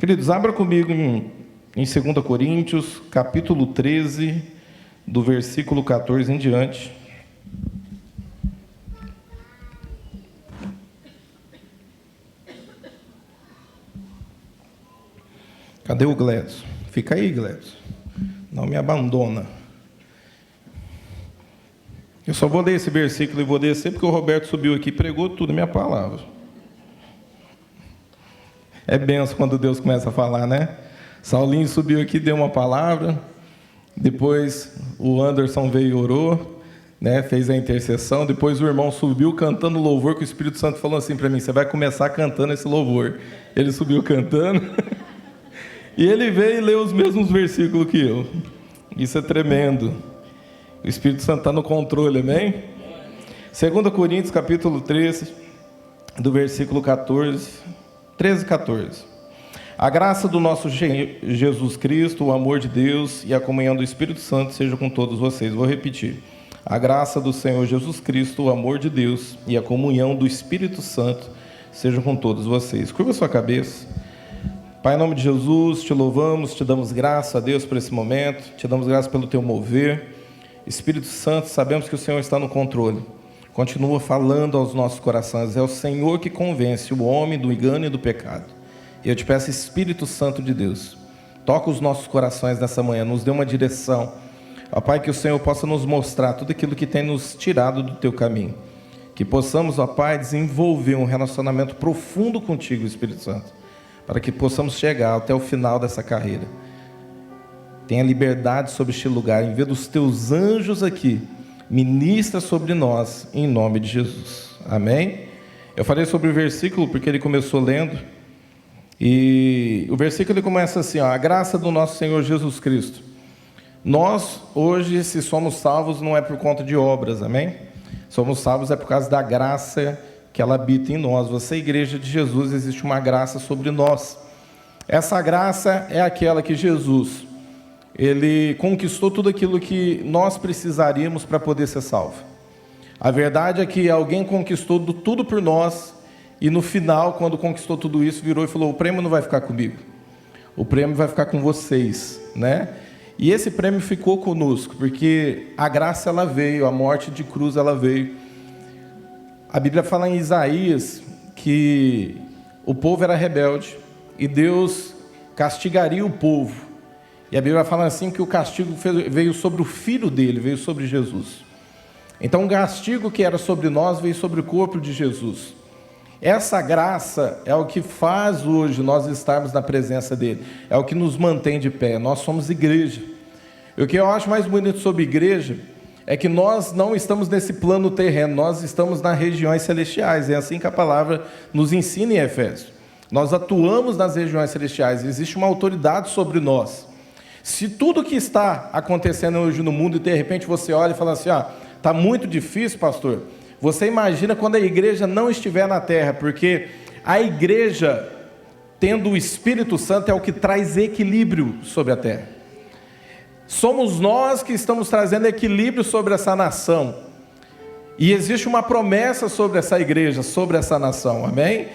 Queridos, abra comigo em 2 Coríntios, capítulo 13, do versículo 14 em diante. Cadê o Gledson? Fica aí, Gledson. Não me abandona. Eu só vou ler esse versículo e vou descer, porque o Roberto subiu aqui e pregou tudo, minha palavra. É benção quando Deus começa a falar, né? Saulinho subiu aqui, deu uma palavra. Depois o Anderson veio e orou, né? Fez a intercessão. Depois o irmão subiu cantando louvor, que o Espírito Santo falou assim para mim: você vai começar cantando esse louvor. Ele subiu cantando. E ele veio e leu os mesmos versículos que eu. Isso é tremendo. O Espírito Santo está no controle, amém? 2 Coríntios, capítulo 13, do versículo 13 e 14. A graça do nosso Jesus Cristo, o amor de Deus e a comunhão do Espírito Santo seja com todos vocês. Vou repetir. A graça do Senhor Jesus Cristo, o amor de Deus e a comunhão do Espírito Santo sejam com todos vocês. Curva sua cabeça. Pai, em nome de Jesus, te louvamos, te damos graça a Deus por esse momento, te damos graça pelo teu mover. Espírito Santo, sabemos que o Senhor está no controle. Continua falando aos nossos corações. É o Senhor que convence o homem do engano e do pecado. E eu te peço, Espírito Santo de Deus, toca os nossos corações nessa manhã, nos dê uma direção. Ó Pai, que o Senhor possa nos mostrar tudo aquilo que tem nos tirado do teu caminho. Que possamos, ó Pai, desenvolver um relacionamento profundo contigo, Espírito Santo, para que possamos chegar até o final dessa carreira. Tenha liberdade sobre este lugar, envia dos teus anjos aqui, ministra sobre nós, em nome de Jesus. Amém? Eu falei sobre o versículo porque ele começou lendo, e o versículo ele começa assim, ó: a graça do nosso Senhor Jesus Cristo. Nós, hoje, se somos salvos, não é por conta de obras, amém? Somos salvos é por causa da graça que ela habita em nós. Você, igreja de Jesus, existe uma graça sobre nós. Essa graça é aquela que Jesus, ele conquistou tudo aquilo que nós precisaríamos para poder ser salvo. A verdade é que alguém conquistou tudo por nós, e no final, quando conquistou tudo isso, virou e falou: o prêmio não vai ficar comigo, o prêmio vai ficar com vocês, né? E esse prêmio ficou conosco, porque a graça ela veio, a morte de cruz ela veio. A Bíblia fala em Isaías que o povo era rebelde e Deus castigaria o povo. E a Bíblia fala assim que o castigo veio sobre o filho dele, veio sobre Jesus. Então o castigo que era sobre nós veio sobre o corpo de Jesus. Essa graça é o que faz hoje nós estarmos na presença dele, é o que nos mantém de pé. Nós somos igreja. E o que eu acho mais bonito sobre igreja é que nós não estamos nesse plano terreno, nós estamos nas regiões celestiais. É assim que a palavra nos ensina em Efésios. Nós atuamos nas regiões celestiais, existe uma autoridade sobre nós. Se tudo que está acontecendo hoje no mundo, e de repente você olha e fala assim: está muito difícil, pastor. Você imagina quando a igreja não estiver na terra, porque a igreja, tendo o Espírito Santo, é o que traz equilíbrio sobre a terra. Somos nós que estamos trazendo equilíbrio sobre essa nação. E existe uma promessa sobre essa igreja, sobre essa nação, amém?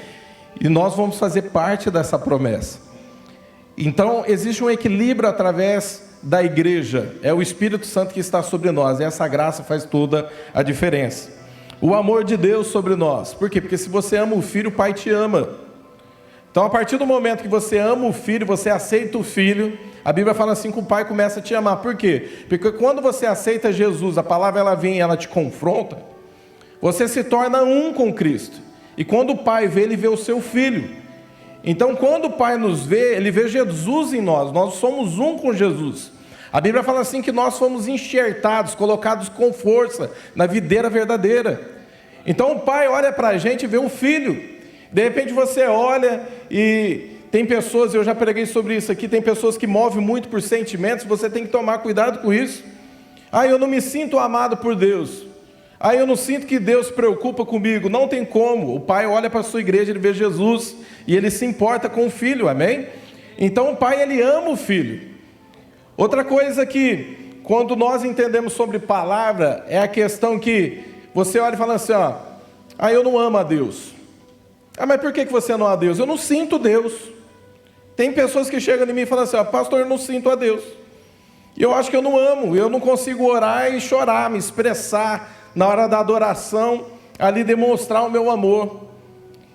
E nós vamos fazer parte dessa promessa. Então, existe um equilíbrio através da igreja. É o Espírito Santo que está sobre nós. E essa graça faz toda a diferença. O amor de Deus sobre nós. Por quê? Porque se você ama o filho, o pai te ama. Então, a partir do momento que você ama o filho, você aceita o filho, a Bíblia fala assim que o pai começa a te amar. Por quê? Porque quando você aceita Jesus, a palavra ela vem e ela te confronta, você se torna um com Cristo. E quando o pai vê, ele vê o seu filho. Então, quando o Pai nos vê, ele vê Jesus em nós. Nós somos um com Jesus. A Bíblia fala assim que nós fomos enxertados, colocados com força na videira verdadeira. Então, o Pai olha para a gente e vê o Filho. De repente, você olha e tem pessoas, eu já preguei sobre isso aqui, tem pessoas que movem muito por sentimentos, você tem que tomar cuidado com isso. Eu não me sinto amado por Deus. Eu não sinto que Deus se preocupa comigo. Não tem como. O Pai olha para a sua igreja, ele vê Jesus e ele se importa com o filho, amém? Então o Pai, ele ama o filho. Outra coisa que, quando nós entendemos sobre palavra, é a questão que você olha e fala assim, eu não amo a Deus. Mas por que você não ama a Deus? Eu não sinto Deus. Tem pessoas que chegam em mim e falam assim, pastor, eu não sinto a Deus. E eu acho que eu não amo, eu não consigo orar e chorar, me expressar na hora da adoração, ali demonstrar o meu amor.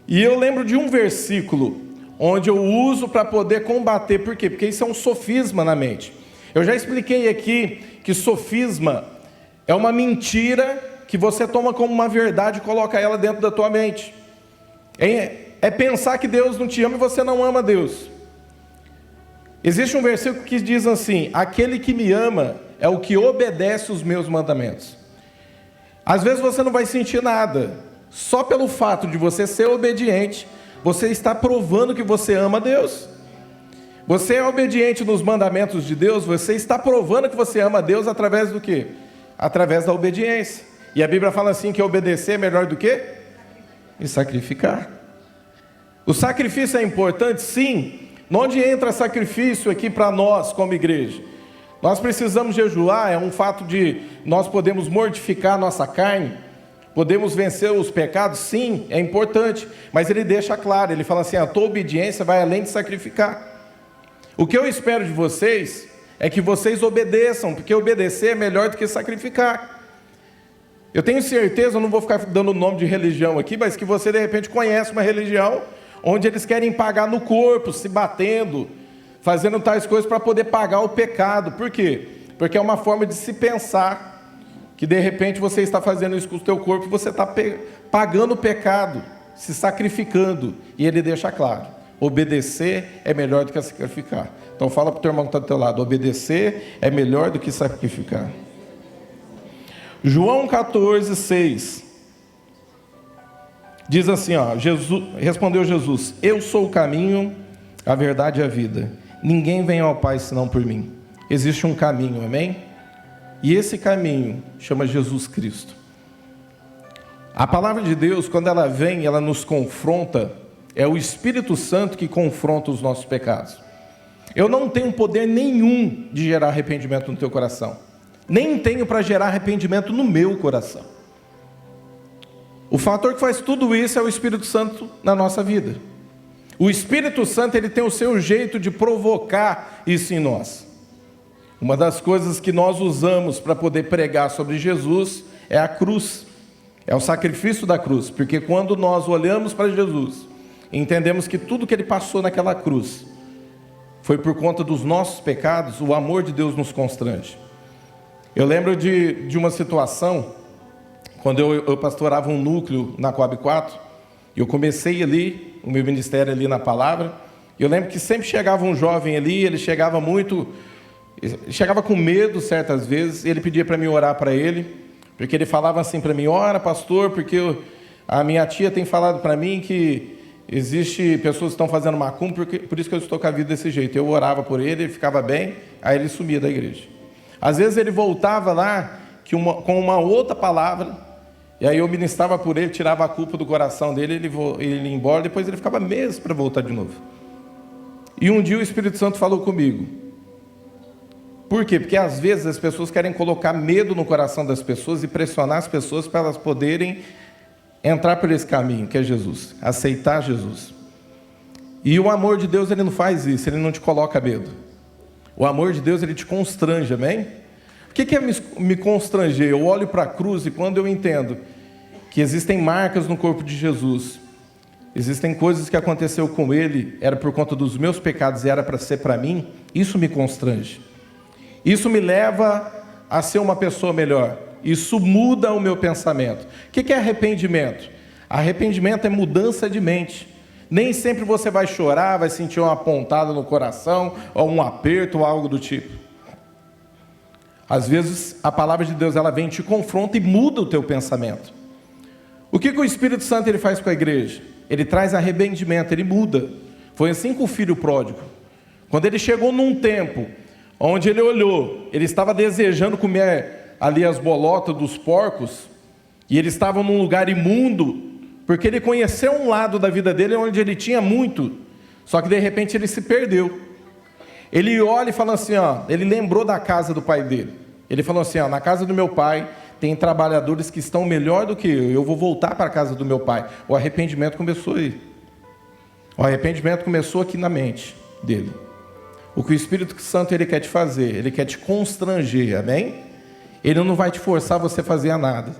E eu lembro de um versículo, onde eu uso para poder combater. Por quê? Porque isso é um sofisma na mente. Eu já expliquei aqui que sofisma é uma mentira que você toma como uma verdade e coloca ela dentro da tua mente. É pensar que Deus não te ama e você não ama Deus. Existe um versículo que diz assim, aquele que me ama é o que obedece os meus mandamentos. Às vezes você não vai sentir nada, só pelo fato de você ser obediente, você está provando que você ama Deus. Você é obediente nos mandamentos de Deus, você está provando que você ama Deus através do quê? Através da obediência. E a Bíblia fala assim que obedecer é melhor do que? E sacrificar. O sacrifício é importante? Sim. Onde entra sacrifício aqui para nós como igreja? Nós precisamos jejuar, é um fato de nós podemos mortificar a nossa carne, podemos vencer os pecados, sim, é importante, mas ele deixa claro, ele fala assim, a tua obediência vai além de sacrificar. O que eu espero de vocês é que vocês obedeçam, porque obedecer é melhor do que sacrificar. Eu tenho certeza, eu não vou ficar dando nome de religião aqui, mas que você de repente conhece uma religião onde eles querem pagar no corpo, se batendo, fazendo tais coisas para poder pagar o pecado. Por quê? Porque é uma forma de se pensar que de repente você está fazendo isso com o teu corpo, você está pagando o pecado, se sacrificando. E ele deixa claro, obedecer é melhor do que sacrificar. Então fala para o teu irmão que está do teu lado, obedecer é melhor do que sacrificar. João 14, 6. Diz assim, respondeu Jesus, eu sou o caminho, a verdade e a vida. Ninguém vem ao Pai senão por mim. Existe um caminho, amém? E esse caminho chama Jesus Cristo. A palavra de Deus, quando ela vem, ela nos confronta, é o Espírito Santo que confronta os nossos pecados. Eu não tenho poder nenhum de gerar arrependimento no teu coração. Nem tenho para gerar arrependimento no meu coração. O fator que faz tudo isso é o Espírito Santo na nossa vida. O Espírito Santo, ele tem o seu jeito de provocar isso em nós. Uma das coisas que nós usamos para poder pregar sobre Jesus é a cruz. É o sacrifício da cruz. Porque quando nós olhamos para Jesus, entendemos que tudo que ele passou naquela cruz foi por conta dos nossos pecados, o amor de Deus nos constrange. Eu lembro de uma situação, quando eu pastorava um núcleo na Coab 4, eu comecei ali, o meu ministério ali na palavra, eu lembro que sempre chegava um jovem ali, ele chegava com medo certas vezes, ele pedia para mim orar para ele, porque ele falava assim para mim, ora pastor, porque a minha tia tem falado para mim que existe pessoas que estão fazendo macumba, por isso que eu estou com a vida desse jeito. Eu orava por ele, ele ficava bem, aí ele sumia da igreja. Às vezes ele voltava lá com uma outra palavra, e aí eu ministrava por ele, tirava a culpa do coração dele, ele ia embora, depois ele ficava meses para voltar de novo. E um dia o Espírito Santo falou comigo. Por quê? Porque às vezes as pessoas querem colocar medo no coração das pessoas e pressionar as pessoas para elas poderem entrar por esse caminho, que é Jesus, aceitar Jesus. E o amor de Deus, ele não faz isso, ele não te coloca medo. O amor de Deus, ele te constrange, amém? O que é me constranger? Eu olho para a cruz e quando eu entendo que existem marcas no corpo de Jesus, existem coisas que aconteceu com ele, era por conta dos meus pecados e era para ser para mim, isso me constrange. Isso me leva a ser uma pessoa melhor. Isso muda o meu pensamento. O que é arrependimento? Arrependimento é mudança de mente. Nem sempre você vai chorar, vai sentir uma pontada no coração, ou um aperto, ou algo do tipo. Às vezes, a palavra de Deus, ela vem, te confronta e muda o teu pensamento. O que o Espírito Santo ele faz com a igreja? Ele traz arrependimento, ele muda. Foi assim com o filho pródigo. Quando ele chegou num tempo, onde ele olhou, ele estava desejando comer ali as bolotas dos porcos, e ele estava num lugar imundo, porque ele conheceu um lado da vida dele onde ele tinha muito, só que de repente ele se perdeu. Ele olha e fala assim, ele lembrou da casa do pai dele. Ele falou assim, na casa do meu pai tem trabalhadores que estão melhor do que eu vou voltar para a casa do meu pai. O arrependimento começou aí. O arrependimento começou aqui na mente. dele. O que o Espírito Santo ele quer te fazer, ele quer te constranger, amém? Ele não vai te forçar você a fazer nada.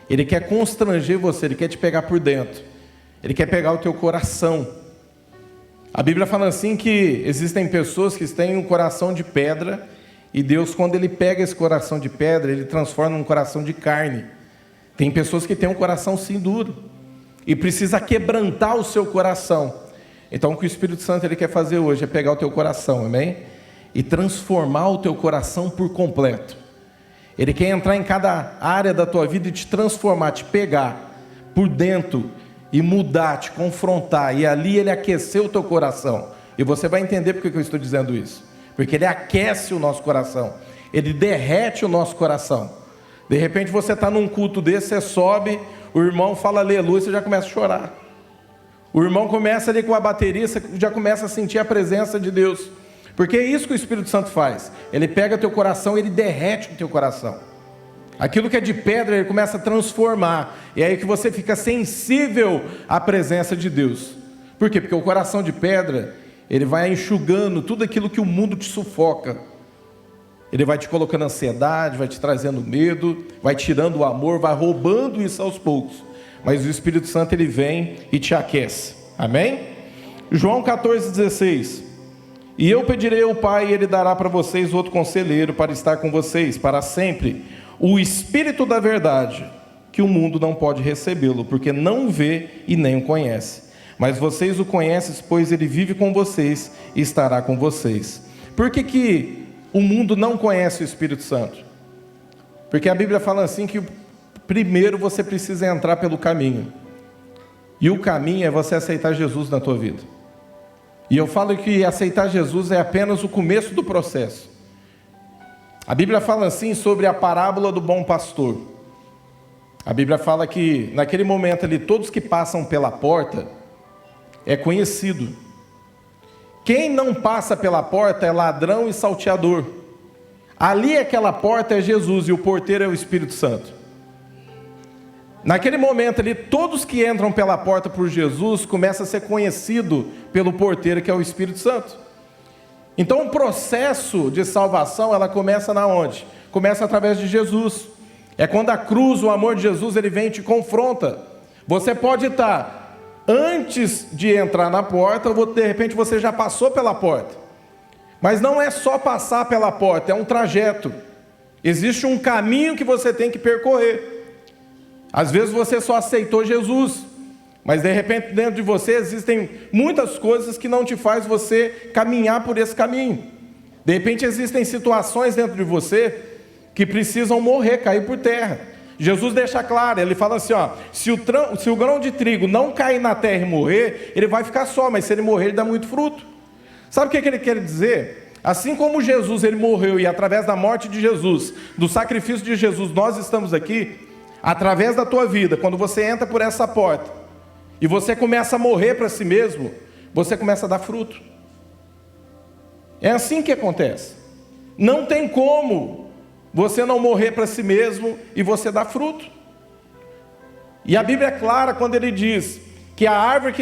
Ele quer constranger você, ele quer te pegar por dentro. Ele quer pegar o teu coração. A Bíblia fala assim que existem pessoas que têm um coração de pedra, e Deus, quando ele pega esse coração de pedra, ele transforma num coração de carne. Tem pessoas que têm um coração sim duro, e precisa quebrantar o seu coração. Então o que o Espírito Santo ele quer fazer hoje é pegar o teu coração, amém? E transformar o teu coração por completo. Ele quer entrar em cada área da tua vida e te transformar, te pegar por dentro e mudar, te confrontar, e ali ele aquecer o teu coração. E você vai entender por que eu estou dizendo isso. Porque ele aquece o nosso coração, ele derrete o nosso coração. De repente você está num culto desse, você sobe, o irmão fala aleluia, você já começa a chorar. O irmão começa ali com a bateria, você já começa a sentir a presença de Deus. Porque é isso que o Espírito Santo faz. Ele pega teu coração, ele derrete o teu coração. Aquilo que é de pedra, ele começa a transformar. E é aí que você fica sensível à presença de Deus. Por quê? Porque o coração de pedra, ele vai enxugando tudo aquilo que o mundo te sufoca. Ele vai te colocando ansiedade, vai te trazendo medo, vai tirando o amor, vai roubando isso aos poucos. Mas o Espírito Santo ele vem e te aquece. Amém? João 14,16. E eu pedirei ao Pai, e Ele dará para vocês outro conselheiro para estar com vocês para sempre, o Espírito da verdade, que o mundo não pode recebê-lo, porque não o vê e nem o conhece. Mas vocês o conhecem, pois Ele vive com vocês e estará com vocês. Por que o mundo não conhece o Espírito Santo? Porque a Bíblia fala assim que primeiro você precisa entrar pelo caminho. E o caminho é você aceitar Jesus na tua vida. E eu falo que aceitar Jesus é apenas o começo do processo. A Bíblia fala assim sobre a parábola do bom pastor. A Bíblia fala que naquele momento ali, todos que passam pela porta é conhecido. Quem não passa pela porta é ladrão e salteador. Ali aquela porta é Jesus e o porteiro é o Espírito Santo. Naquele momento ali, todos que entram pela porta por Jesus começam a ser conhecidos pelo porteiro, que é o Espírito Santo. Então o processo de salvação, ela começa na onde? Começa através de Jesus. É quando a cruz, o amor de Jesus, ele vem e te confronta. Você pode estar antes de entrar na porta, ou de repente você já passou pela porta. Mas não é só passar pela porta, é um trajeto. Existe um caminho que você tem que percorrer. Às vezes você só aceitou Jesus, mas de repente dentro de você existem muitas coisas que não te faz você caminhar por esse caminho. De repente existem situações dentro de você que precisam morrer, cair por terra. Jesus deixa claro, ele fala assim, ó, se o grão de trigo não cair na terra e morrer, ele vai ficar só, mas se ele morrer, ele dá muito fruto. Sabe o que ele quer dizer? Assim como Jesus ele morreu e através da morte de Jesus, do sacrifício de Jesus, nós estamos aqui. Através da tua vida, quando você entra por essa porta e você começa a morrer para si mesmo, você começa a dar fruto. É assim que acontece. Não tem como você não morrer para si mesmo e você dar fruto. E a Bíblia é clara quando ele diz que a árvore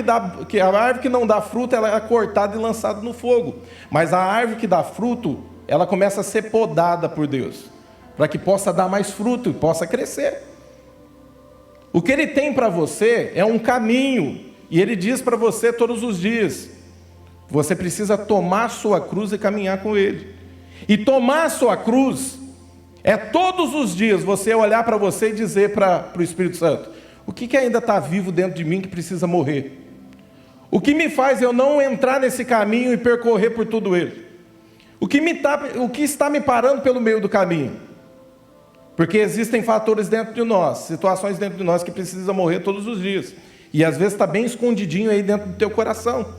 que não dá fruto, ela é cortada e lançada no fogo. Mas a árvore que dá fruto, ela começa a ser podada por Deus, para que possa dar mais fruto e possa crescer. O que ele tem para você é um caminho, e ele diz para você todos os dias, você precisa tomar sua cruz e caminhar com ele. E tomar sua cruz é todos os dias você olhar para você e dizer para o Espírito Santo, o que ainda está vivo dentro de mim que precisa morrer? O que me faz eu não entrar nesse caminho e percorrer por tudo ele? O que está me parando pelo meio do caminho? Porque existem fatores dentro de nós, situações dentro de nós que precisam morrer todos os dias. E às vezes está bem escondidinho aí dentro do teu coração.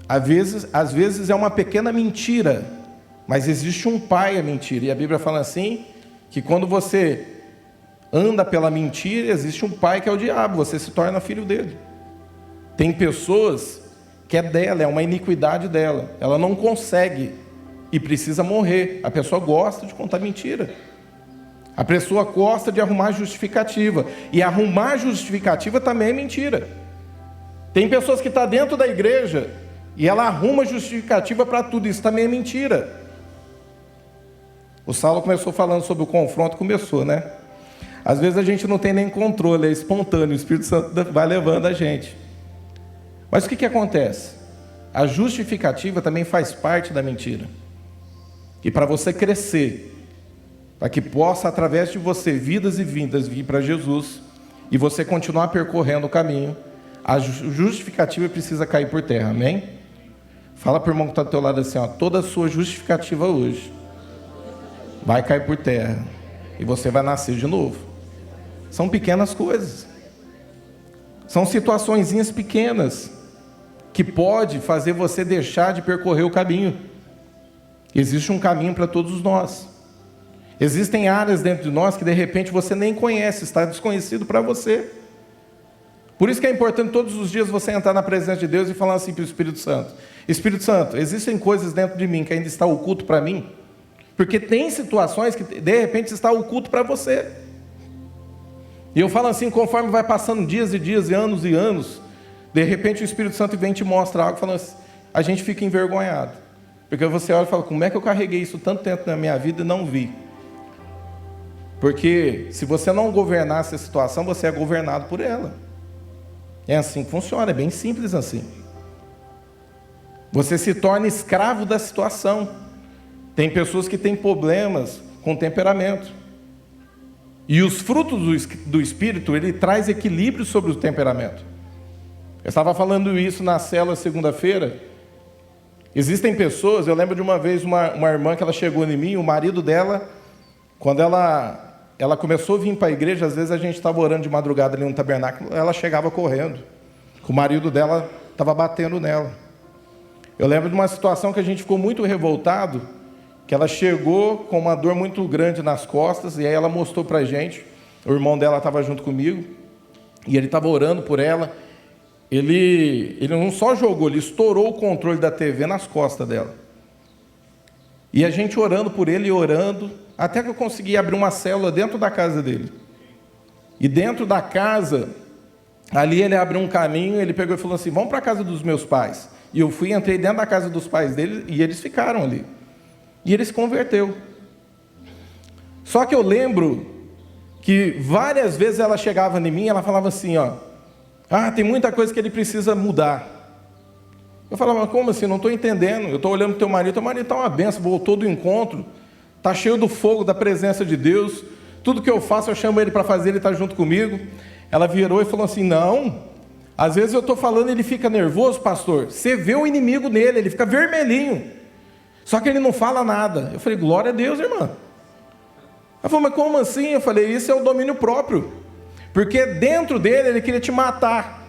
Às vezes é uma pequena mentira, mas existe um pai à mentira. E a Bíblia fala assim, que quando você anda pela mentira, existe um pai que é o diabo, você se torna filho dele. Tem pessoas que é dela, é uma iniquidade dela, ela não consegue e precisa morrer. A pessoa gosta de contar mentira. A pessoa gosta de arrumar justificativa. E arrumar justificativa também é mentira. Tem pessoas que estão dentro da igreja, E ela arruma justificativa para tudo. Isso também é mentira. O Saulo começou falando sobre o confronto, começou, né? Às vezes a gente não tem nem controle, é espontâneo, o Espírito Santo vai levando a gente. Mas o que acontece? A justificativa também faz parte da mentira. E para você crescer, para que possa, através de você, vidas e vindas vir para Jesus, e você continuar percorrendo o caminho, a justificativa precisa cair por terra, amém? Fala para o irmão que está do teu lado assim, ó, toda a sua justificativa hoje vai cair por terra, e você vai nascer de novo. São pequenas coisas, são situaçõezinhas pequenas, que pode fazer você deixar de percorrer o caminho. Existe um caminho para todos nós. Existem áreas dentro de nós que de repente você nem conhece, está desconhecido para você. Por isso que é importante todos os dias você entrar na presença de Deus e falar assim para o Espírito Santo: Espírito Santo, existem coisas dentro de mim que ainda está oculto para mim? Porque tem situações que de repente está oculto para você. E eu falo assim, conforme vai passando dias e dias e anos, de repente o Espírito Santo vem e te mostra algo, falando assim, a gente fica envergonhado. Porque você olha e fala, como é que eu carreguei isso tanto tempo na minha vida e não vi? Porque se você não governasse a situação, você é governado por ela. É assim que funciona, é bem simples assim. Você se torna escravo da situação. Tem pessoas que têm problemas com temperamento. E os frutos do Espírito, ele traz equilíbrio sobre o temperamento. Eu estava falando isso na célula segunda-feira. Existem pessoas, eu lembro de uma vez uma irmã que ela chegou em mim, o marido dela, quando ela começou a vir para a igreja, às vezes a gente estava orando de madrugada ali no tabernáculo, ela chegava correndo, que o marido dela estava batendo nela. Eu lembro de uma situação que a gente ficou muito revoltado, que ela chegou com uma dor muito grande nas costas, e aí ela mostrou para a gente, o irmão dela estava junto comigo, e ele estava orando por ela. Ele não só jogou, ele estourou o controle da TV nas costas dela. E a gente orando por ele, orando, até que eu consegui abrir uma célula dentro da casa dele. E dentro da casa, ali ele abriu um caminho, ele pegou e falou assim, vamos para a casa dos meus pais. E eu fui, entrei dentro da casa dos pais dele, e eles ficaram ali. E ele se converteu. Só que eu lembro que várias vezes ela chegava em mim, ela falava assim, ó, tem muita coisa que ele precisa mudar. Eu falava, mas como assim? Não estou entendendo. Eu estou olhando para o teu marido está uma benção, voltou do encontro, está cheio do fogo da presença de Deus, tudo que eu faço, eu chamo ele para fazer, ele está junto comigo. Ela virou e falou assim, não, às vezes eu estou falando, ele fica nervoso, pastor, você vê o inimigo nele, ele fica vermelhinho, só que ele não fala nada. Eu falei, glória a Deus, irmã. Ela falou, mas como assim? Eu falei, isso é o domínio próprio. Porque dentro dele ele queria te matar.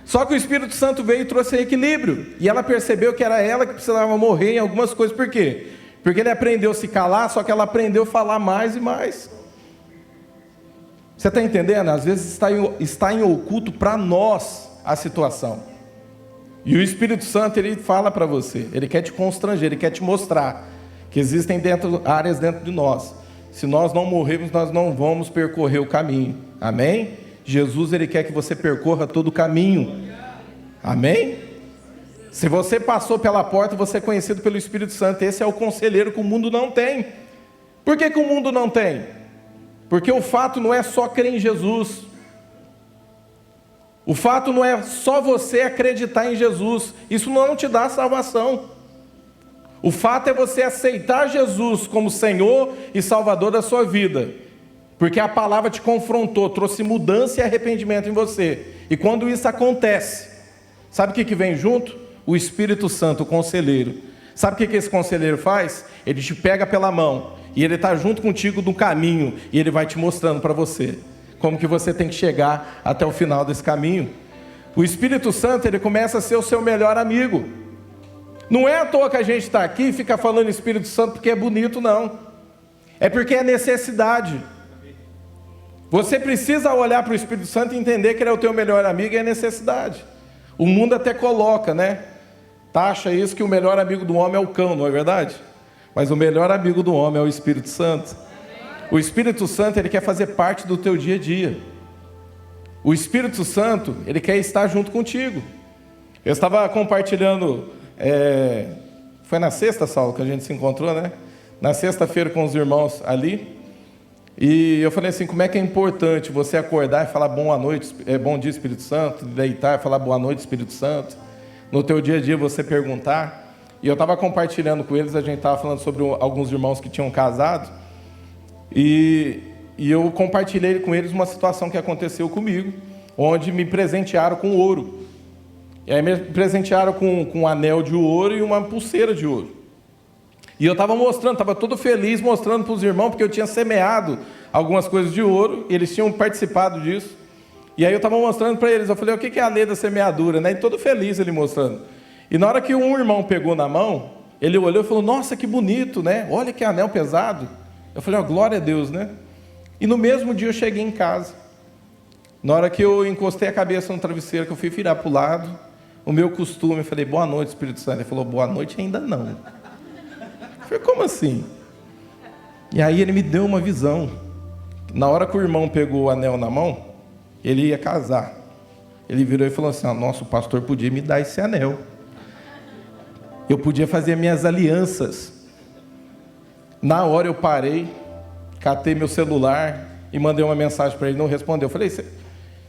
Só que o Espírito Santo veio e trouxe equilíbrio. E ela percebeu que era ela que precisava morrer em algumas coisas. Por quê? Porque ele aprendeu a se calar, só que ela aprendeu a falar mais e mais. Você está entendendo? Às vezes está em oculto para nós a situação. E o Espírito Santo, ele fala para você. Ele quer te constranger, ele quer te mostrar que existem áreas dentro de nós. Se nós não morrermos, nós não vamos percorrer o caminho. Amém? Jesus, ele quer que você percorra todo o caminho. Amém? Se você passou pela porta, você é conhecido pelo Espírito Santo. Esse é o conselheiro que o mundo não tem. Por que o mundo não tem? Porque o fato não é só crer em Jesus. O fato não é só você acreditar em Jesus. Isso não te dá salvação. O fato é você aceitar Jesus como Senhor e Salvador da sua vida. Porque a palavra te confrontou, trouxe mudança e arrependimento em você. E quando isso acontece, sabe o que vem junto? O Espírito Santo, o conselheiro. Sabe o que esse conselheiro faz? Ele te pega pela mão e ele está junto contigo no caminho e ele vai te mostrando para você como que você tem que chegar até o final desse caminho. O Espírito Santo, ele começa a ser o seu melhor amigo. Não é à toa que a gente está aqui e fica falando Espírito Santo porque é bonito, não. É porque é necessidade. Você precisa olhar para o Espírito Santo e entender que ele é o teu melhor amigo e é necessidade. O mundo até coloca, né? Taxa isso que o melhor amigo do homem é o cão, não é verdade? Mas o melhor amigo do homem é o Espírito Santo. O Espírito Santo, ele quer fazer parte do teu dia a dia. O Espírito Santo, ele quer estar junto contigo. Eu estava compartilhando, foi na sexta, Saulo, que a gente se encontrou, né? Na sexta-feira com os irmãos ali. E eu falei assim, como é que é importante você acordar e falar boa noite, bom dia Espírito Santo, deitar e falar boa noite Espírito Santo. No teu dia a dia você perguntar. E eu estava compartilhando com eles, a gente estava falando sobre alguns irmãos que tinham casado. E eu compartilhei com eles uma situação que aconteceu comigo, onde me presentearam com ouro. E aí me presentearam com um anel de ouro e uma pulseira de ouro. E eu estava mostrando, estava todo feliz mostrando para os irmãos, porque eu tinha semeado algumas coisas de ouro, e eles tinham participado disso. E aí eu estava mostrando para eles, eu falei, o que é a lei da semeadura, né? E todo feliz ele mostrando. E na hora que um irmão pegou na mão, ele olhou e falou, nossa, que bonito, né? Olha que anel pesado. Eu falei, glória a Deus, né? E no mesmo dia eu cheguei em casa. Na hora que eu encostei a cabeça no travesseiro, que eu fui virar para o lado, o meu costume, eu falei, boa noite, Espírito Santo. Ele falou, boa noite ainda não. Eu falei, como assim? E aí ele me deu uma visão. Na hora que o irmão pegou o anel na mão, ele ia casar. Ele virou e falou assim, nossa, o pastor podia me dar esse anel. Eu podia fazer minhas alianças. Na hora eu parei, catei meu celular e mandei uma mensagem para ele, não respondeu. Eu falei,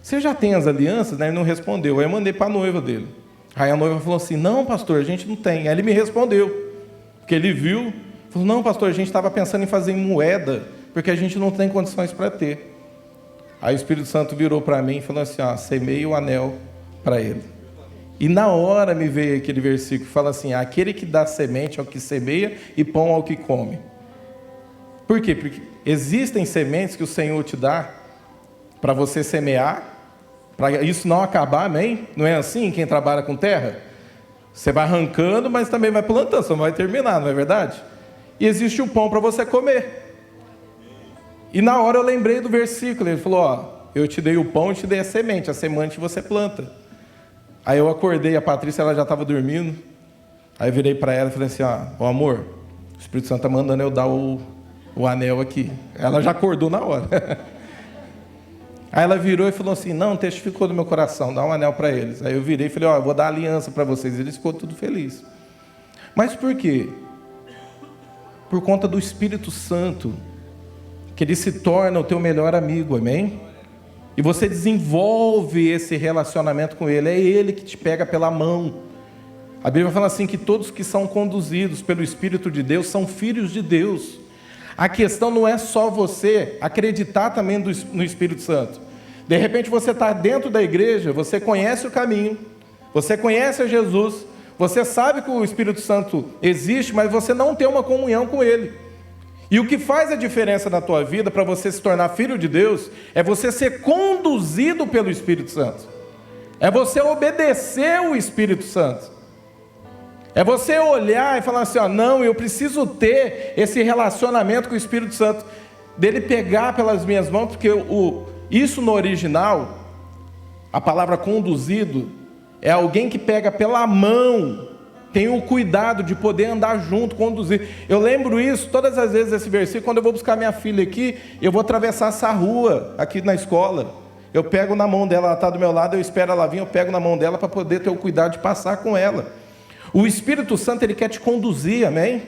você já tem as alianças? Ele não respondeu. Aí eu mandei para a noiva dele. Aí a noiva falou assim, não, pastor, a gente não tem. Aí ele me respondeu, porque ele viu, falou, não, pastor, a gente estava pensando em fazer em moeda, porque a gente não tem condições para ter. Aí o Espírito Santo virou para mim e falou assim, semeie o anel para ele. E na hora me veio aquele versículo que fala assim, aquele que dá semente ao que semeia e pão ao que come. Por quê? Porque existem sementes que o Senhor te dá para você semear, para isso não acabar, amém? Não é assim quem trabalha com terra? Você vai arrancando, mas também vai plantando, você não vai terminar, não é verdade? E existe o pão para você comer. E na hora eu lembrei do versículo, ele falou, eu te dei o pão e te dei a semente você planta. Aí eu acordei, a Patrícia ela já estava dormindo, aí eu virei para ela e falei assim, amor, o Espírito Santo está mandando eu dar o anel aqui. Ela já acordou na hora. Aí ela virou e falou assim, não, testificou no meu coração, dá um anel para eles. Aí eu virei e falei, eu vou dar aliança para vocês. Eles ficou tudo feliz. Mas por quê? Por conta do Espírito Santo, que ele se torna o teu melhor amigo, amém? E você desenvolve esse relacionamento com ele, é ele que te pega pela mão. A Bíblia fala assim, que todos que são conduzidos pelo Espírito de Deus são filhos de Deus. A questão não é só você acreditar também no Espírito Santo. De repente você está dentro da igreja, você conhece o caminho, você conhece a Jesus, você sabe que o Espírito Santo existe, mas você não tem uma comunhão com Ele. E o que faz a diferença na tua vida para você se tornar filho de Deus é você ser conduzido pelo Espírito Santo. É você obedecer o Espírito Santo. É você olhar e falar assim, não, eu preciso ter esse relacionamento com o Espírito Santo, dele pegar pelas minhas mãos, porque isso no original, a palavra conduzido, é alguém que pega pela mão, tem o cuidado de poder andar junto, conduzir. Eu lembro isso todas as vezes, esse versículo, quando eu vou buscar minha filha aqui, eu vou atravessar essa rua aqui na escola, eu pego na mão dela, ela está do meu lado, eu espero ela vir, eu pego na mão dela para poder ter o cuidado de passar com ela. O Espírito Santo, ele quer te conduzir, amém?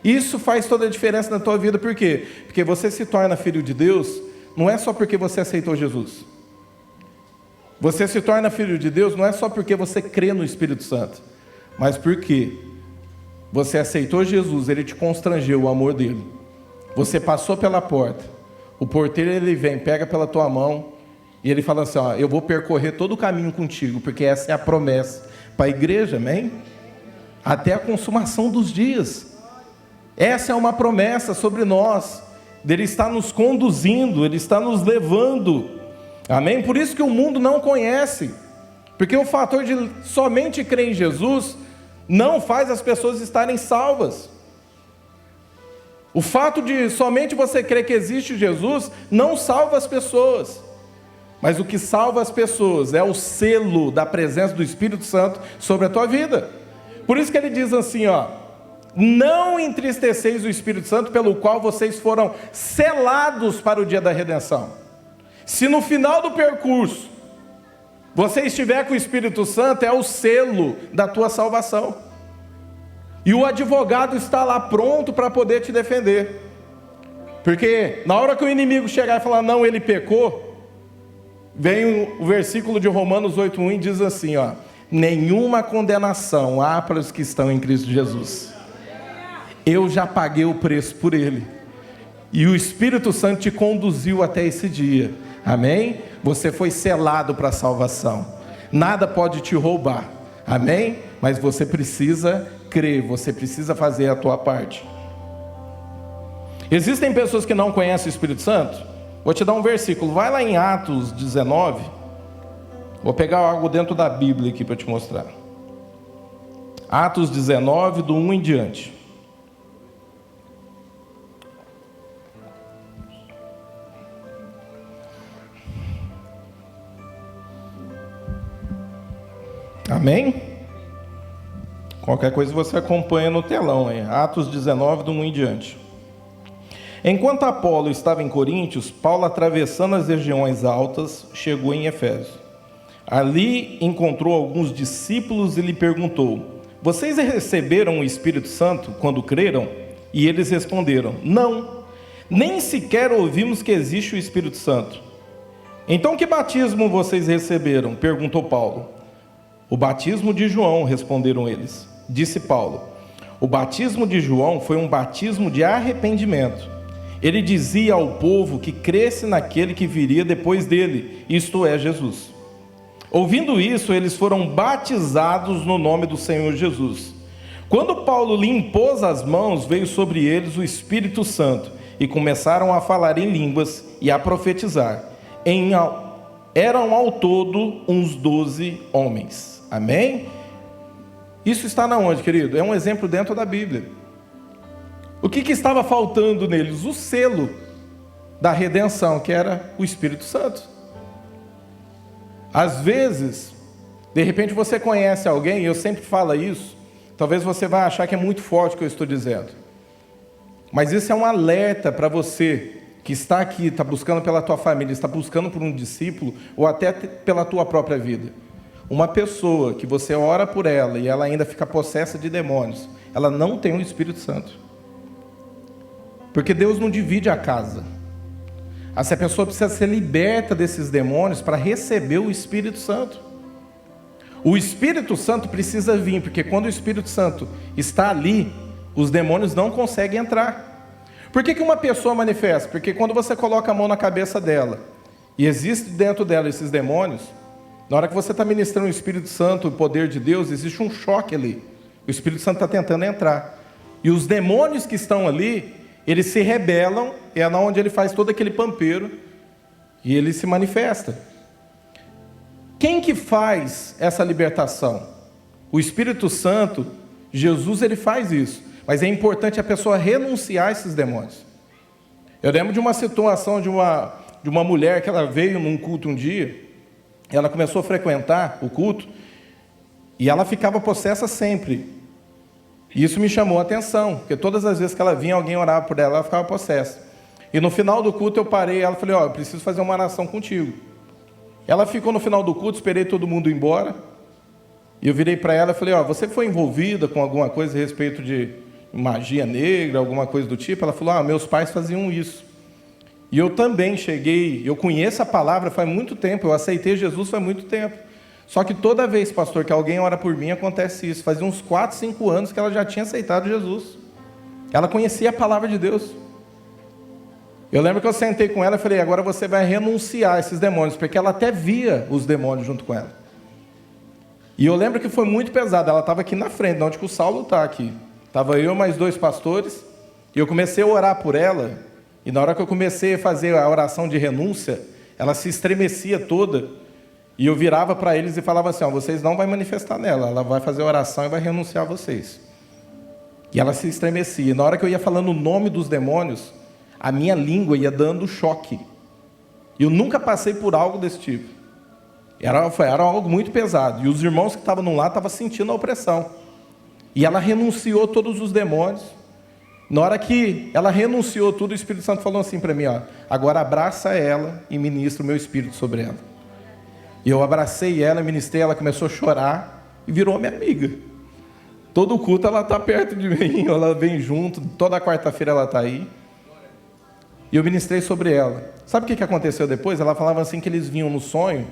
Isso faz toda a diferença na tua vida, por quê? Porque você se torna filho de Deus, não é só porque você aceitou Jesus. Você se torna filho de Deus, não é só porque você crê no Espírito Santo, mas porque você aceitou Jesus, ele te constrangeu o amor dele. Você passou pela porta, o porteiro ele vem, pega pela tua mão, e ele fala assim, eu vou percorrer todo o caminho contigo, porque essa é a promessa para a igreja, amém? Até a consumação dos dias. Essa é uma promessa sobre nós, dele está nos conduzindo, ele está nos levando, amém? Por isso que o mundo não conhece, porque o fator de somente crer em Jesus não faz as pessoas estarem salvas. O fato de somente você crer que existe Jesus não salva as pessoas, mas o que salva as pessoas é o selo da presença do Espírito Santo sobre a tua vida. Por isso que ele diz assim, não entristeceis o Espírito Santo, pelo qual vocês foram selados para o dia da redenção. Se no final do percurso Você estiver com o Espírito Santo é o selo da tua salvação. E o advogado está lá pronto para poder te defender. Porque na hora que o inimigo chegar e falar, não, ele pecou, vem o versículo de Romanos 8:1 e diz assim, ó: nenhuma condenação há para os que estão em Cristo Jesus. Eu já paguei o preço por ele. E o Espírito Santo te conduziu até esse dia. Amém? Você foi selado para a salvação. Nada pode te roubar. Amém? Mas você precisa crer, você precisa fazer a tua parte. Existem pessoas que não conhecem o Espírito Santo? Vou te dar um versículo. Vai lá em Atos 19. Vou pegar algo dentro da Bíblia aqui para te mostrar. Atos 19, do 1 em diante. Amém? Qualquer coisa você acompanha no telão, hein? Atos 19, do 1 em diante. Enquanto Apolo estava em Coríntios, Paulo, atravessando as regiões altas, chegou em Efésio. Ali encontrou alguns discípulos e lhe perguntou: vocês receberam o Espírito Santo quando creram? E eles responderam: não, nem sequer ouvimos que existe o Espírito Santo. Então que batismo vocês receberam? Perguntou Paulo. O batismo de João, responderam eles. Disse Paulo: o batismo de João foi um batismo de arrependimento. Ele dizia ao povo que cresce naquele que viria depois dele, isto é, Jesus. Ouvindo isso, eles foram batizados no nome do Senhor Jesus. Quando Paulo lhe impôs as mãos, veio sobre eles o Espírito Santo, e começaram a falar em línguas e a profetizar. Eram ao todo uns 12 homens. Amém? Isso está na onde, querido? É um exemplo dentro da Bíblia. O que estava faltando neles? O selo da redenção, que era o Espírito Santo. Às vezes, de repente você conhece alguém, e eu sempre falo isso, talvez você vai achar que é muito forte o que eu estou dizendo. Mas isso é um alerta para você que está aqui, está buscando pela tua família, está buscando por um discípulo, ou até pela tua própria vida. Uma pessoa que você ora por ela e ela ainda fica possessa de demônios, ela não tem o Espírito Santo. Porque Deus não divide a casa. Essa pessoa precisa ser liberta desses demônios para receber o Espírito Santo. O Espírito Santo precisa vir, porque quando o Espírito Santo está ali, os demônios não conseguem entrar. Por que uma pessoa manifesta? Porque quando você coloca a mão na cabeça dela, e existe dentro dela esses demônios, na hora que você está ministrando o Espírito Santo, o poder de Deus, existe um choque ali. O Espírito Santo está tentando entrar. E os demônios que estão ali, eles se rebelam, é onde ele faz todo aquele pampeiro, e ele se manifesta. Quem que faz essa libertação? O Espírito Santo, Jesus, ele faz isso. Mas é importante a pessoa renunciar a esses demônios. Eu lembro de uma situação de uma mulher que ela veio num culto um dia. Ela começou a frequentar o culto e ela ficava possessa sempre. E isso me chamou a atenção, porque todas as vezes que ela vinha, alguém orava por ela, ela ficava possessa. E no final do culto eu parei e ela falei: eu preciso fazer uma oração contigo. Ela ficou no final do culto, esperei todo mundo ir embora. E eu virei para ela e falei: você foi envolvida com alguma coisa a respeito de magia negra, alguma coisa do tipo? Ela falou: meus pais faziam isso. E eu também cheguei, eu conheço a palavra faz muito tempo, eu aceitei Jesus faz muito tempo. Só que toda vez, pastor, que alguém ora por mim, acontece isso. Fazia uns 4, 5 anos que ela já tinha aceitado Jesus. Ela conhecia a palavra de Deus. Eu lembro que eu sentei com ela e falei: agora você vai renunciar a esses demônios, porque ela até via os demônios junto com ela. E eu lembro que foi muito pesado, ela estava aqui na frente, onde que o Saulo está aqui. Estava eu mais 2 pastores, e eu comecei a orar por ela. E na hora que eu comecei a fazer a oração de renúncia, ela se estremecia toda, e eu virava para eles e falava assim: vocês não vão manifestar nela, ela vai fazer a oração e vai renunciar a vocês. E ela se estremecia. E na hora que eu ia falando o nome dos demônios, a minha língua ia dando choque. Eu nunca passei por algo desse tipo. Era algo muito pesado. E os irmãos que estavam no lado estavam sentindo a opressão. E ela renunciou todos os demônios. Na hora que ela renunciou tudo, o Espírito Santo falou assim para mim: agora abraça ela e ministra o meu Espírito sobre ela. E eu abracei ela, ministrei, ela começou a chorar e virou minha amiga. Todo culto ela está perto de mim, ela vem junto, toda quarta-feira ela está aí. E eu ministrei sobre ela. Sabe o que aconteceu depois? Ela falava assim que eles vinham no sonho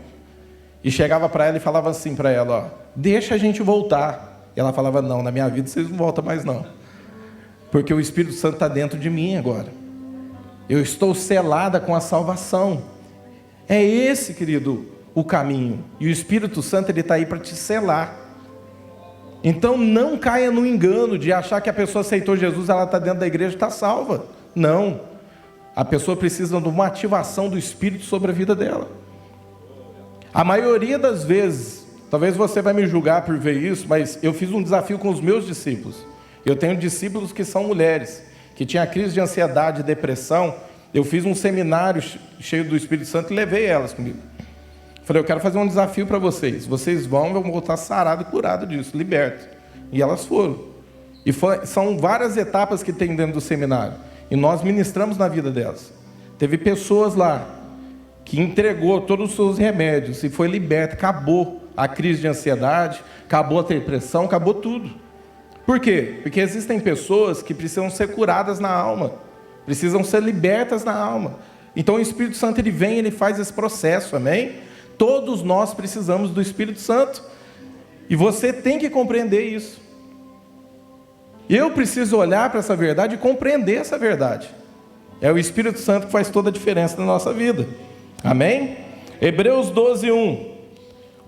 e chegava para ela e falava assim para ela, ó, deixa a gente voltar. E ela falava, não, na minha vida vocês não voltam mais não. Porque o Espírito Santo está dentro de mim agora. Eu estou selada com a salvação. É esse, querido, o caminho. E o Espírito Santo ele está aí para te selar. Então não caia no engano de achar que a pessoa aceitou Jesus, ela está dentro da igreja e está salva. Não. A pessoa precisa de uma ativação do Espírito sobre a vida dela. A maioria das vezes, talvez você vai me julgar por ver isso, mas eu fiz um desafio com os meus discípulos. Eu tenho discípulos que são mulheres, que tinham crise de ansiedade e depressão. Eu fiz um seminário cheio do Espírito Santo e levei elas comigo. Falei, eu quero fazer um desafio para vocês. Vocês vão voltar sarado e curado disso, liberto. E elas foram. E são várias etapas que tem dentro do seminário. E nós ministramos na vida delas. Teve pessoas lá que entregou todos os seus remédios e foi liberta. Acabou a crise de ansiedade, acabou a depressão, acabou tudo. Por quê? Porque existem pessoas que precisam ser curadas na alma. Precisam ser libertas na alma. Então o Espírito Santo ele vem, ele faz esse processo, amém? Todos nós precisamos do Espírito Santo. E você tem que compreender isso. Eu preciso olhar para essa verdade e compreender essa verdade. É o Espírito Santo que faz toda a diferença na nossa vida. Amém? Hebreus 12:1.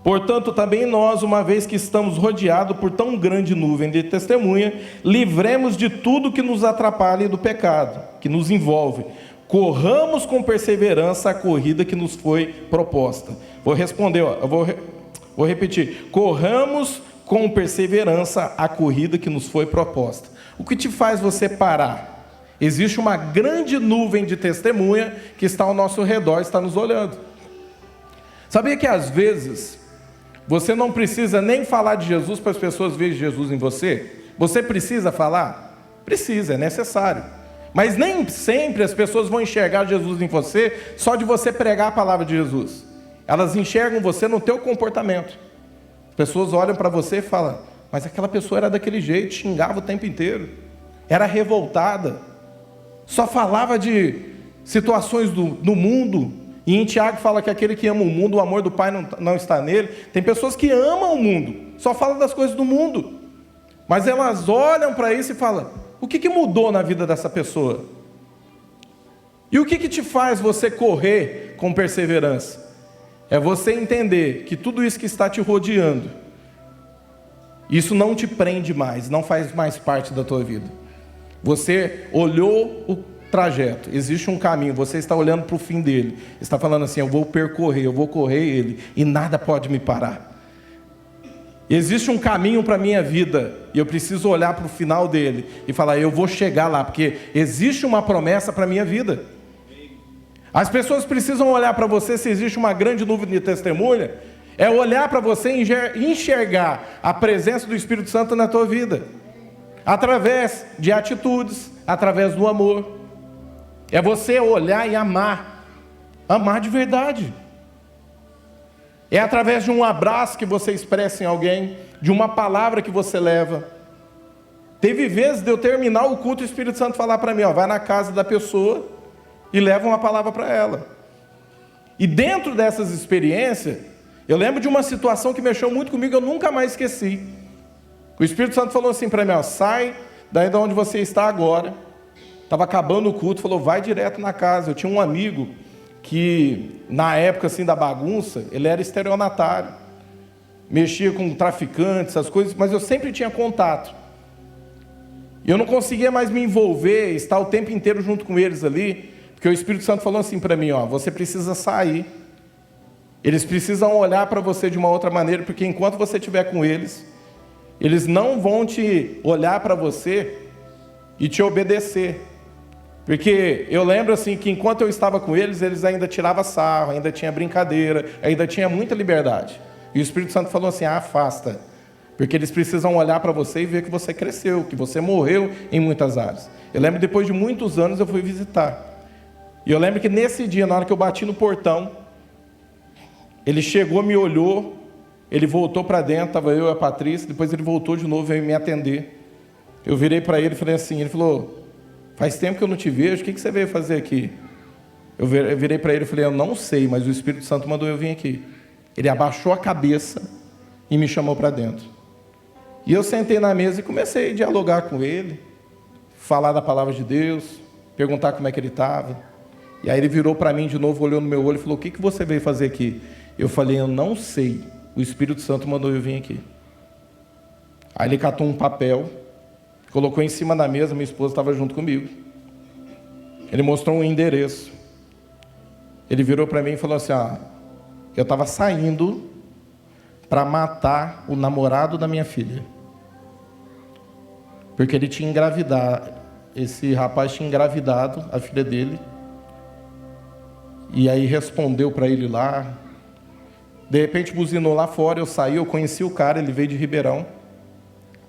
Portanto, também nós, uma vez que estamos rodeados por tão grande nuvem de testemunha, livremos de tudo que nos atrapalha e do pecado, que nos envolve. Corramos com perseverança a corrida que nos foi proposta. Vou responder, ó, vou repetir. Corramos com perseverança a corrida que nos foi proposta. O que te faz você parar? Existe uma grande nuvem de testemunha que está ao nosso redor, está nos olhando. Sabia que às vezes você não precisa nem falar de Jesus para as pessoas verem Jesus em você? Você precisa falar? Precisa, é necessário. Mas nem sempre as pessoas vão enxergar Jesus em você só de você pregar a palavra de Jesus. Elas enxergam você no teu comportamento. As pessoas olham para você e falam, mas aquela pessoa era daquele jeito, xingava o tempo inteiro, era revoltada, só falava de situações do mundo. E em Tiago fala que aquele que ama o mundo, o amor do Pai não está nele. Tem pessoas que amam o mundo, só falam das coisas do mundo. Mas elas olham para isso e falam, o que mudou na vida dessa pessoa? E o que te faz você correr com perseverança? É você entender que tudo isso que está te rodeando, isso não te prende mais, não faz mais parte da tua vida. Você olhou o trajeto, existe um caminho, você está olhando para o fim dele, está falando assim, eu vou percorrer, eu vou correr ele, e nada pode me parar. Existe um caminho para a minha vida, e eu preciso olhar para o final dele, e falar, eu vou chegar lá, porque existe uma promessa para a minha vida. As pessoas precisam olhar para você, se existe uma grande nuvem de testemunha, é olhar para você e enxergar a presença do Espírito Santo na tua vida, através de atitudes, através do amor. É você olhar e amar de verdade. É através de um abraço que você expressa em alguém, de uma palavra que você leva. Teve vezes de eu terminar o culto e o Espírito Santo falar para mim, ó, vai na casa da pessoa e leva uma palavra para ela. E dentro dessas experiências, eu lembro de uma situação que mexeu muito comigo, eu nunca mais esqueci. O Espírito Santo falou assim para mim, ó, sai daí de onde você está agora. Estava acabando o culto, falou, vai direto na casa. Eu tinha um amigo que, na época assim da bagunça, ele era estelionatário. Mexia com traficantes, essas coisas, mas eu sempre tinha contato. E eu não conseguia mais me envolver, estar o tempo inteiro junto com eles ali, porque o Espírito Santo falou assim para mim, ó, você precisa sair. Eles precisam olhar para você de uma outra maneira, porque enquanto você estiver com eles, eles não vão te olhar para você e te obedecer. Porque eu lembro assim que enquanto eu estava com eles, eles ainda tiravam sarro, ainda tinha brincadeira, ainda tinha muita liberdade. E o Espírito Santo falou assim, afasta. Porque eles precisam olhar para você e ver que você cresceu, que você morreu em muitas áreas. Eu lembro depois de muitos anos eu fui visitar. E eu lembro que nesse dia, na hora que eu bati no portão, Ele chegou, me olhou, ele voltou para dentro, estava eu e a Patrícia, depois ele voltou de novo, veio me atender. Eu virei para ele e falei assim, ele falou, faz tempo que eu não te vejo, o que você veio fazer aqui? Eu virei para ele e falei, eu não sei, mas o Espírito Santo mandou eu vir aqui. Ele abaixou a cabeça e me chamou para dentro. E eu sentei na mesa e comecei a dialogar com ele, falar da palavra de Deus, perguntar como é que ele estava. E aí ele virou para mim de novo, olhou no meu olho e falou, o que você veio fazer aqui? Eu falei, eu não sei, o Espírito Santo mandou eu vir aqui. Aí ele catou um papel, colocou em cima da mesa, minha esposa estava junto comigo. Ele mostrou um endereço. Ele virou para mim e falou assim, eu estava saindo para matar o namorado da minha filha. Porque ele tinha engravidado, esse rapaz tinha engravidado a filha dele. E aí respondeu para ele lá. De repente buzinou lá fora, eu saí, eu conheci o cara, ele veio de Ribeirão.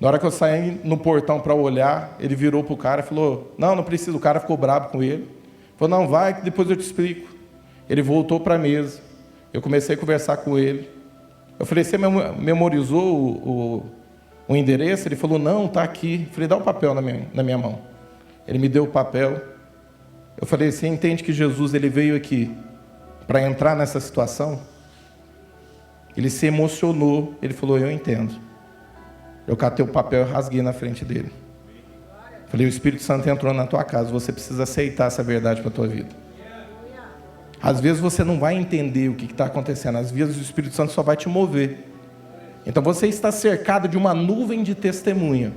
Na hora que eu saí no portão para olhar, ele virou para o cara e falou, não precisa, o cara ficou bravo com ele. Falou, não, vai, que depois eu te explico. Ele voltou para a mesa, eu comecei a conversar com ele. Eu falei, você memorizou o endereço? Ele falou, não, está aqui. Eu falei, dá o papel na minha mão. Ele me deu o papel. Eu falei, você entende que Jesus ele veio aqui para entrar nessa situação? Ele se emocionou, ele falou, eu entendo. Eu catei o papel e rasguei na frente dele. Falei, o Espírito Santo entrou na tua casa, você precisa aceitar essa verdade para a tua vida. Às vezes você não vai entender o que está acontecendo, às vezes o Espírito Santo só vai te mover. Então você está cercado de uma nuvem de testemunha.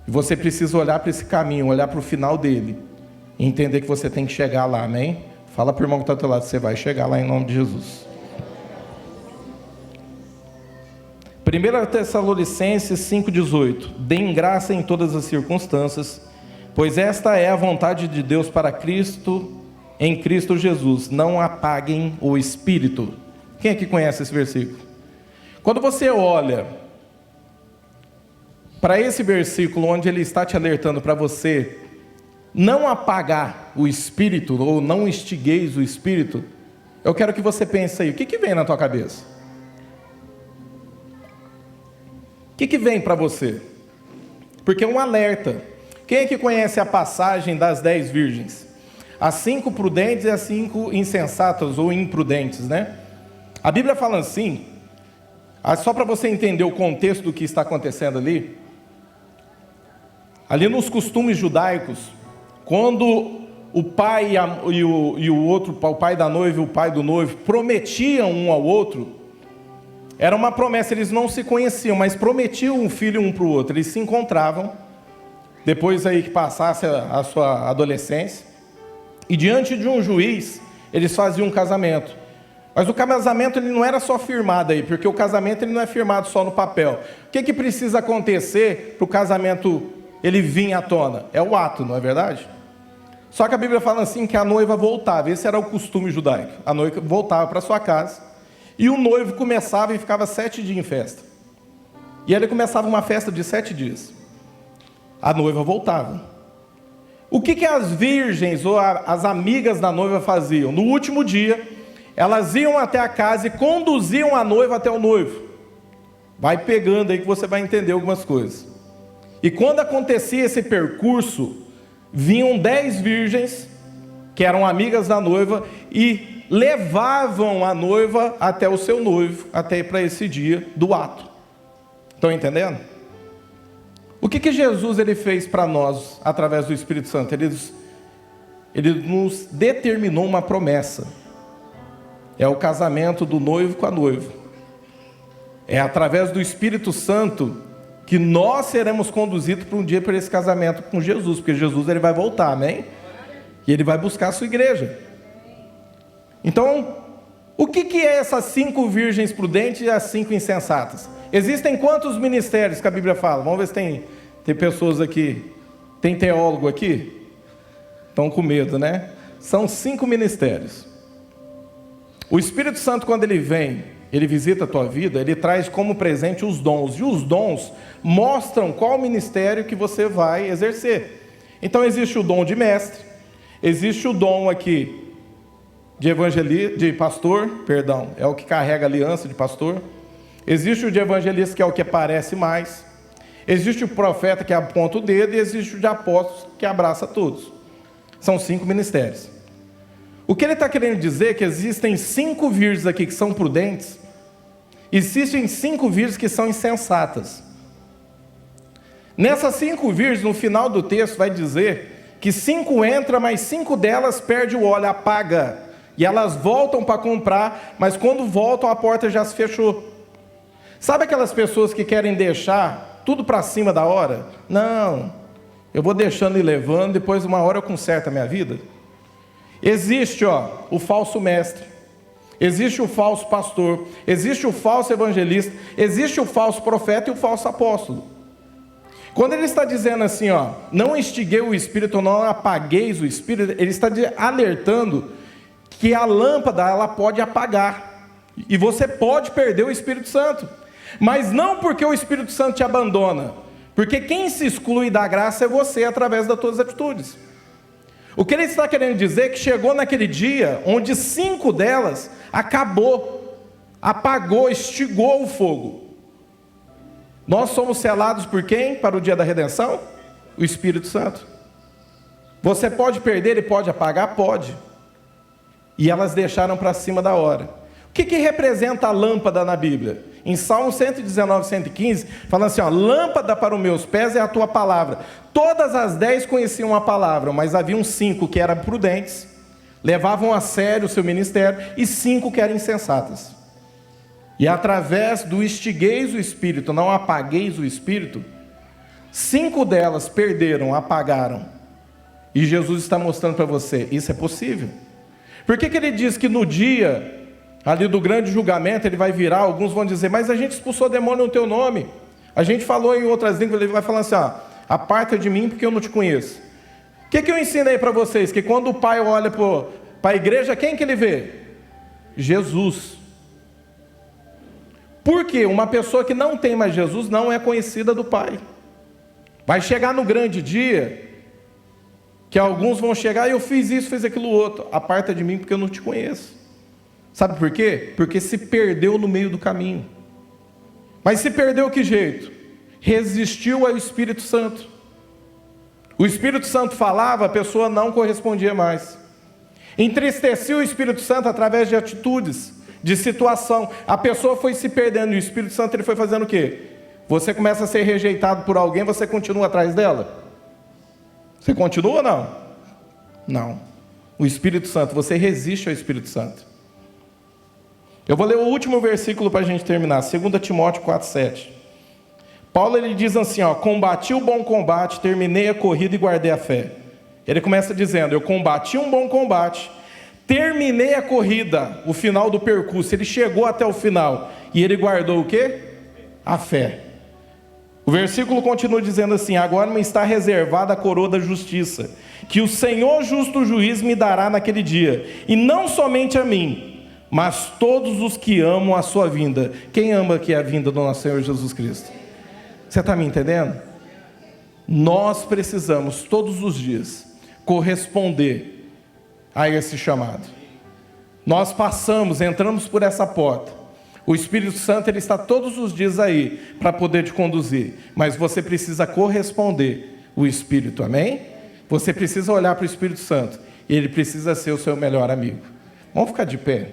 E você precisa olhar para esse caminho, olhar para o final dele, e entender que você tem que chegar lá, amém? Fala para o irmão que está ao teu lado, você vai chegar lá em nome de Jesus. 1 Tessalonicenses 5,18. Deem graça em todas as circunstâncias, pois esta é a vontade de Deus para Cristo, em Cristo Jesus. Não apaguem o Espírito. Quem aqui conhece esse versículo? Quando você olha para esse versículo, onde ele está te alertando para você não apagar o Espírito, ou não extingueis o Espírito, eu quero que você pense aí, o que vem na tua cabeça? O que vem para você? Porque é um alerta. Quem é que conhece a passagem das 10 virgens? As 5 prudentes e as 5 insensatas ou imprudentes, né? A Bíblia fala assim, só para você entender o contexto do que está acontecendo ali. Ali nos costumes judaicos, quando o pai e o outro, o pai da noiva e o pai do noivo, prometiam um ao outro, era uma promessa, eles não se conheciam, mas prometiam um filho um para o outro. Eles se encontravam, depois aí que passasse a sua adolescência, e diante de um juiz, eles faziam um casamento. Mas o casamento ele não era só firmado aí, porque o casamento ele não é firmado só no papel. O que precisa acontecer para o casamento ele vir à tona? É o ato, não é verdade? Só que a Bíblia fala assim que a noiva voltava, esse era o costume judaico. A noiva voltava para sua casa, e o noivo começava e ficava 7 dias em festa. E ele começava uma festa de 7 dias. A noiva voltava. O que as virgens ou as amigas da noiva faziam? No último dia, elas iam até a casa e conduziam a noiva até o noivo. Vai pegando aí que você vai entender algumas coisas. E quando acontecia esse percurso, vinham 10 virgens, que eram amigas da noiva, e levavam a noiva até o seu noivo, até para esse dia do ato. Estão entendendo? O que Jesus ele fez para nós, através do Espírito Santo? Ele nos determinou uma promessa. É o casamento do noivo com a noiva. É através do Espírito Santo que nós seremos conduzidos para um dia para esse casamento com Jesus, porque Jesus ele vai voltar, amém? E ele vai buscar a sua igreja. Então, o que é essas 5 virgens prudentes e as 5 insensatas? Existem quantos ministérios que a Bíblia fala? Vamos ver se tem pessoas aqui. Tem teólogo aqui? Estão com medo, né? São 5 ministérios. O Espírito Santo, quando ele vem, ele visita a tua vida, ele traz como presente os dons. E os dons mostram qual ministério que você vai exercer. Então existe o dom de mestre, existe o dom aqui de pastor, perdão, é o que carrega a aliança de pastor. Existe o de evangelista, que é o que aparece mais. Existe o profeta, que aponta o dedo, e existe o de apóstolo, que abraça todos. São 5 ministérios. O que ele está querendo dizer é que existem 5 virgens aqui que são prudentes, existem 5 virgens que são insensatas. Nessas 5 virgens, no final do texto, vai dizer que 5 entram, mas 5 delas perdem o óleo, apaga. E elas voltam para comprar, mas quando voltam a porta já se fechou. Sabe aquelas pessoas que querem deixar tudo para cima da hora? Não, eu vou deixando e levando, depois uma hora eu conserto a minha vida. Existe o falso mestre, existe o falso pastor, existe o falso evangelista, existe o falso profeta e o falso apóstolo. Quando ele está dizendo assim, não instiguei o Espírito, não apagueis o Espírito, ele está alertando que a lâmpada ela pode apagar, e você pode perder o Espírito Santo, mas não porque o Espírito Santo te abandona, porque quem se exclui da graça é você, através das suas atitudes. O que ele está querendo dizer é que chegou naquele dia, onde 5 delas acabou, apagou, extinguiu o fogo. Nós somos selados por quem? Para o dia da redenção? O Espírito Santo. Você pode perder e pode apagar? Pode. E elas deixaram para cima da hora. O que representa a lâmpada na Bíblia? Em Salmo 119, 115, fala assim, lâmpada para os meus pés é a tua palavra. Todas as 10 conheciam a palavra, mas haviam 5 que eram prudentes, levavam a sério o seu ministério, e 5 que eram insensatas. E através do instigueis o Espírito, não apagueis o Espírito, 5 delas perderam, apagaram. E Jesus está mostrando para você, isso é possível. Por que ele diz que no dia ali do grande julgamento, ele vai virar, alguns vão dizer, mas a gente expulsou demônio no teu nome, a gente falou em outras línguas, ele vai falar assim, aparta de mim porque eu não te conheço. O que eu ensinei para vocês? Que quando o pai olha para a igreja, quem que ele vê? Jesus. Porque uma pessoa que não tem mais Jesus não é conhecida do pai. Vai chegar no grande dia, que alguns vão chegar, eu fiz isso, fiz aquilo outro, aparta de mim porque eu não te conheço. Sabe por quê? Porque se perdeu no meio do caminho. Mas se perdeu que jeito? Resistiu ao Espírito Santo. O Espírito Santo falava, a pessoa não correspondia mais. Entristeceu o Espírito Santo através de atitudes, de situação. A pessoa foi se perdendo e o Espírito Santo ele foi fazendo o quê? Você começa a ser rejeitado por alguém, você continua atrás dela? Você continua ou não? Não. O Espírito Santo, você resiste ao Espírito Santo. Eu vou ler o último versículo para a gente terminar, 2 Timóteo 4,7. Paulo ele diz assim, combati o bom combate, terminei a corrida e guardei a fé. Ele começa dizendo, eu combati um bom combate, terminei a corrida, o final do percurso, ele chegou até o final, e ele guardou o quê? A fé. O versículo continua dizendo assim, agora me está reservada a coroa da justiça, que o Senhor justo juiz me dará naquele dia, e não somente a mim, mas todos os que amam a sua vinda. Quem ama aqui a vinda do nosso Senhor Jesus Cristo? Você está me entendendo? Nós precisamos todos os dias corresponder a esse chamado. Nós entramos por essa porta. O Espírito Santo ele está todos os dias aí para poder te conduzir, mas você precisa corresponder o Espírito, amém? Você precisa olhar para o Espírito Santo e ele precisa ser o seu melhor amigo. Vamos ficar de pé.